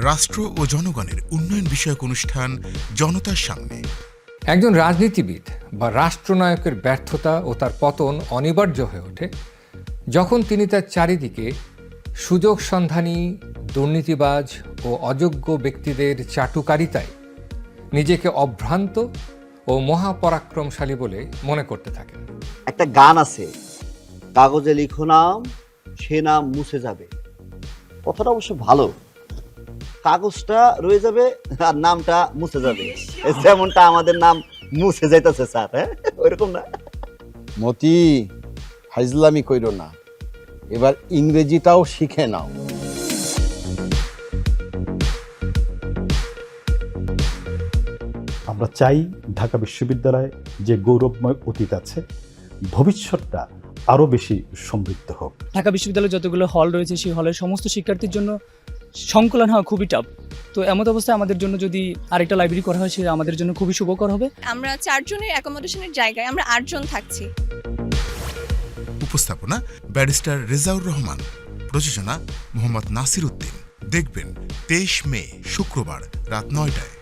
রাষ্ট্র ও জনগণের উন্নয়ন বিষয়ক অনুষ্ঠান জনতার সামনে। একজন রাজনীতিবিদ বা রাষ্ট্রনায়কের ব্যর্থতা ও তার পতন অনিবার্য হয়ে ওঠে যখন তিনি তার চারিদিকে সুযোগ সন্ধানী, দুর্নীতিবাজ ও অযোগ্য ব্যক্তিদের চাটুকারিতায় নিজেকে অভ্রান্ত ও মহাপরাক্রমশালী বলে মনে করতে থাকেন। একটা গান আছে, কাগজে লিখো নাম, সে নাম মুছে যাবে। কথাটা অবশ্য ভালো, কাগজটা রয়ে যাবে আর নামটা মুছে যাবে, যেমনটা আমাদের নাম মুছে যাইতেছে স্যার। হ্যাঁ, ওইরকম না? মতি, হাইজলামি কইরো না, এবার ইংরেজিটাও শিখে নাও। আমরা চাই ঢাকা বিশ্ববিদ্যালয়ে যে গৌরবময় অতীত আছে, ভবিষ্যৎটা আরও বেশি সমৃদ্ধ হোক। ঢাকা বিশ্ববিদ্যালয়ে যতগুলো হল রয়েছে, সেই হলের সমস্ত শিক্ষার্থীর জন্য সংকলন হওয়া খুবই টাফ। তো এমত অবস্থায় আমাদের জন্য যদি আরেকটা লাইব্রেরি করা হয়, সেটা আমাদের জন্য খুবই শুভকর হবে। আমরা 4 জনের অ্যাকোমোডেশনের জায়গায় আমরা 8 জন থাকছি। উপস্থাপনা ব্যারিস্টার রেজাউর রহমান, প্রযোজনা মোহাম্মদ নাসির উদ্দিন। দেখবেন 23 মে শুক্রবার রাত 9টায়।